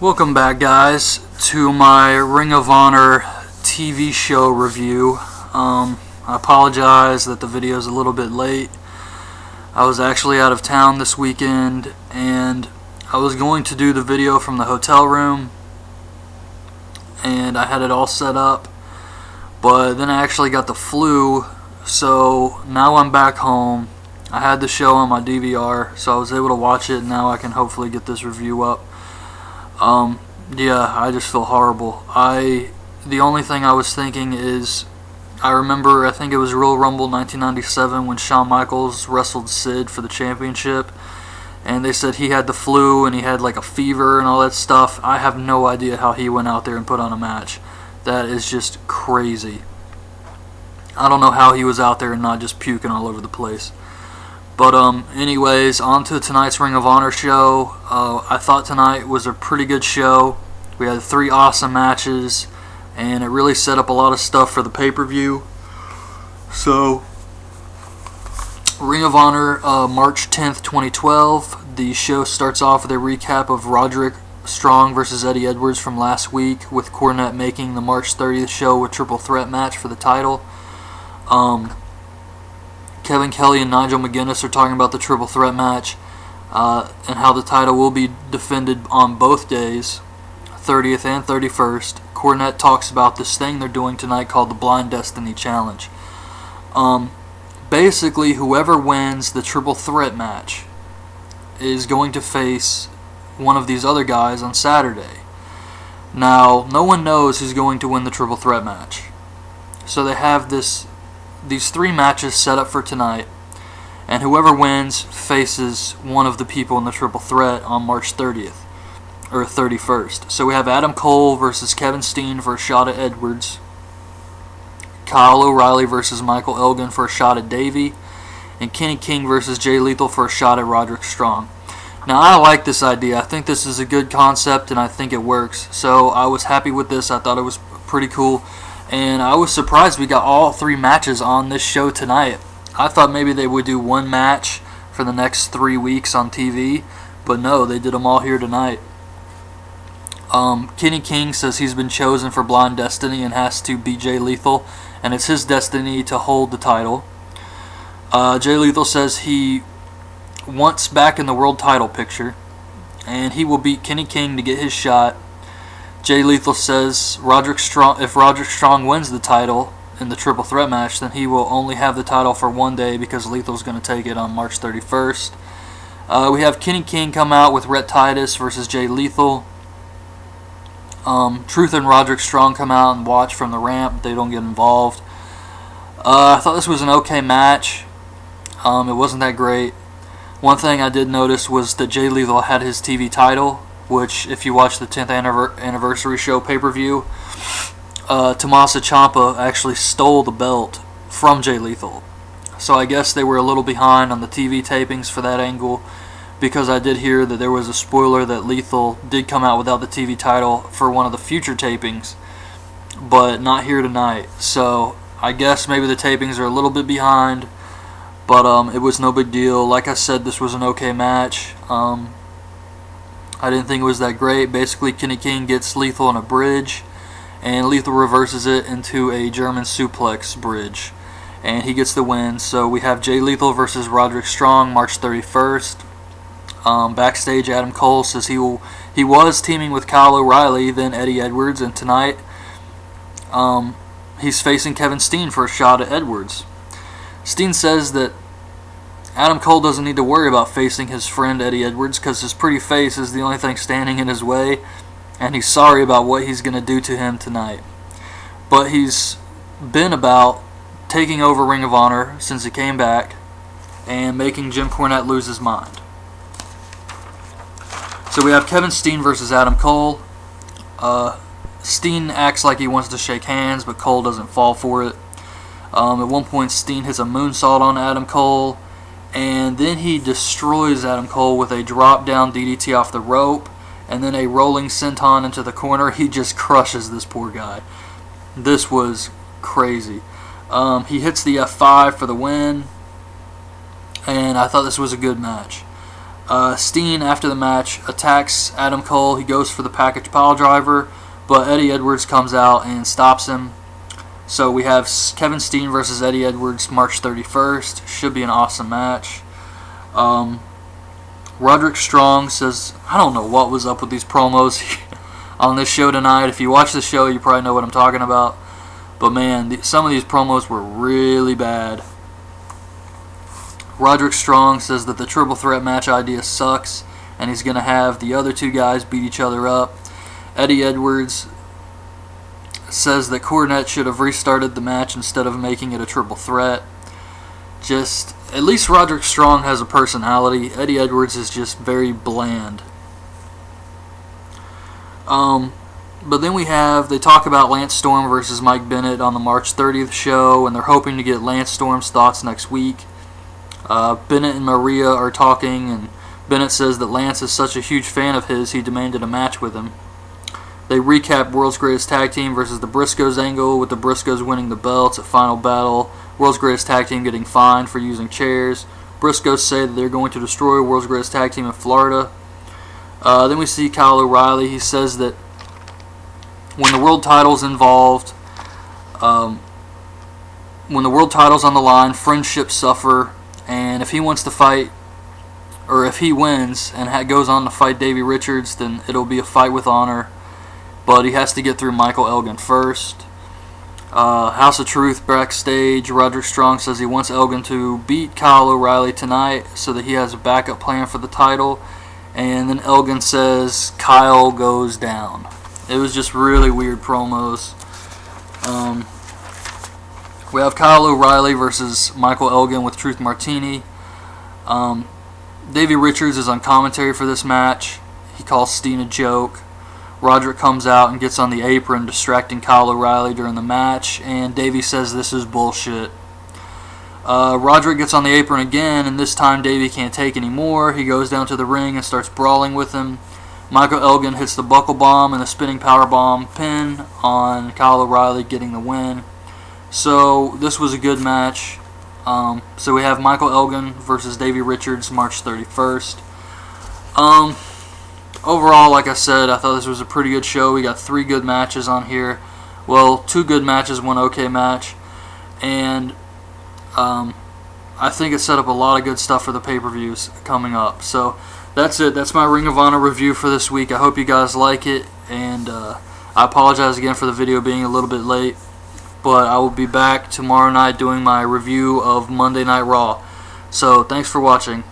Welcome back, guys, to my Ring of Honor TV show review. I apologize that the video is a little bit late. I was actually out of town this weekend, and I was going to do the video from the hotel room, and I had it all set up, but then I actually got the flu, so now I'm back home. I had the show on my DVR, so I was able to watch it, and now I can hopefully get this review up. Yeah, I just feel horrible. The only thing I was thinking is, I think it was Royal Rumble 1997 when Shawn Michaels wrestled Sid for the championship, and they said he had the flu and he had like a fever and all that stuff. I have no idea how he went out there and put on a match. That is just crazy. I don't know how he was out there and not just puking all over the place. But anyways, on to tonight's Ring of Honor show. I thought tonight was a pretty good show. We had 3 awesome matches, and it really set up a lot of stuff for the pay-per-view. So, Ring of Honor, March 10th, 2012. The show starts off with a recap of Roderick Strong versus Eddie Edwards from last week, with Cornette making the March 30th show a triple threat match for the title. Kevin Kelly and Nigel McGuinness are talking about the triple threat match and how the title will be defended on both days, 30th and 31st. Cornette talks about this thing they're doing tonight called the Blind Destiny Challenge. Basically, whoever wins the triple threat match is going to face one of these other guys on Saturday. Now, no one knows who's going to win the triple threat match. So they have these 3 matches set up for tonight, and whoever wins faces one of the people in the triple threat on March 30th or 31st. So we have Adam Cole versus Kevin Steen for a shot at Edwards, Kyle O'Reilly versus Michael Elgen for a shot at Davey, and Kenny King versus Jay Lethal for a shot at Roderick Strong. Now, I like this idea. I think this is a good concept, and I think it works. So I was happy with this. I thought it was pretty cool. And I was surprised we got all 3 matches on this show tonight. I thought maybe they would do 1 match for the next 3 weeks on TV, but no, they did them all here tonight. Kenny King says he's been chosen for Blind Destiny and has to beat Jay Lethal, and it's his destiny to hold the title. Jay Lethal says he wants back in the world title picture, and he will beat Kenny King to get his shot. Jay Lethal says if Roderick Strong wins the title in the triple threat match, then he will only have the title for 1 day because Lethal's going to take it on March 31st. We have Kenny King come out with Rhett Titus versus Jay Lethal. Truth and Roderick Strong come out and watch from the ramp. They don't get involved. I thought this was an okay match. It wasn't that great. One thing I did notice was that Jay Lethal had his TV title, which, if you watch the 10th anniversary show pay-per-view, Tommaso Ciampa actually stole the belt from Jay Lethal. So I guess they were a little behind on the TV tapings for that angle, because I did hear that there was a spoiler that Lethal did come out without the TV title for one of the future tapings, but not here tonight. So I guess maybe the tapings are a little bit behind, but it was no big deal. Like I said, this was an okay match. I didn't think it was that great. Basically, Kenny King gets Lethal on a bridge, and Lethal reverses it into a German suplex bridge, and he gets the win. So we have Jay Lethal versus Roderick Strong, March 31st. Backstage, Adam Cole says he was teaming with Kyle O'Reilly, then Eddie Edwards, and tonight he's facing Kevin Steen for a shot at Edwards. Steen says that Adam Cole doesn't need to worry about facing his friend Eddie Edwards because his pretty face is the only thing standing in his way, and he's sorry about what he's going to do to him tonight. But he's been about taking over Ring of Honor since he came back and making Jim Cornette lose his mind. So we have Kevin Steen versus Adam Cole. Steen acts like he wants to shake hands, but Cole doesn't fall for it. At one point, Steen hits a moonsault on Adam Cole, and then he destroys Adam Cole with a drop-down DDT off the rope, and then a rolling senton into the corner. He just crushes this poor guy. This was crazy. He hits the F5 for the win, and I thought this was a good match. Steen, after the match, attacks Adam Cole. He goes for the package pile driver, but Eddie Edwards comes out and stops him. So we have Kevin Steen versus Eddie Edwards March 31st. Should be an awesome match. Roderick Strong says, I don't know what was up with these promos on this show tonight. If you watch the show, you probably know what I'm talking about. But man, some of these promos were really bad. Roderick Strong says that the triple threat match idea sucks, and he's going to have the other two guys beat each other up. Eddie Edwards says that Cornette should have restarted the match instead of making it a triple threat. Just, at least Roderick Strong has a personality. Eddie Edwards is just very bland. But then they talk about Lance Storm versus Mike Bennett on the March 30th show, and they're hoping to get Lance Storm's thoughts next week. Bennett and Maria are talking, and Bennett says that Lance is such a huge fan of his, he demanded a match with him. They recap World's Greatest Tag Team versus the Briscoes angle, with the Briscoes winning the belts at Final Battle. World's Greatest Tag Team getting fined for using chairs. Briscoes say that they're going to destroy World's Greatest Tag Team in Florida. Then we see Kyle O'Reilly. He says that when the world title's involved, when the world title's on the line, friendships suffer. And if he wants to fight, or if he wins and goes on to fight Davey Richards, then it'll be a fight with honor. But he has to get through Michael Elgin first. House of Truth backstage, Roderick Strong says he wants Elgin to beat Kyle O'Reilly tonight so that he has a backup plan for the title. And then Elgin says Kyle goes down. It was just really weird promos. We have Kyle O'Reilly versus Michael Elgin with Truth Martini. Davey Richards is on commentary for this match. He calls Steen a joke. Roderick comes out and gets on the apron, distracting Kyle O'Reilly during the match, and Davey says this is bullshit. Roderick gets on the apron again, and this time Davey can't take anymore. He goes down to the ring and starts brawling with him. Michael Elgin hits the buckle bomb and the spinning power bomb pin on Kyle O'Reilly, getting the win. So this was a good match. So we have Michael Elgin versus Davey Richards March 31st. Overall, like I said, I thought this was a pretty good show. We got 3 good matches on here. Well, 2 good matches, 1 okay match. And I think it set up a lot of good stuff for the pay-per-views coming up. So that's it. That's my Ring of Honor review for this week. I hope you guys like it. And I apologize again for the video being a little bit late. But I will be back tomorrow night doing my review of Monday Night Raw. So thanks for watching.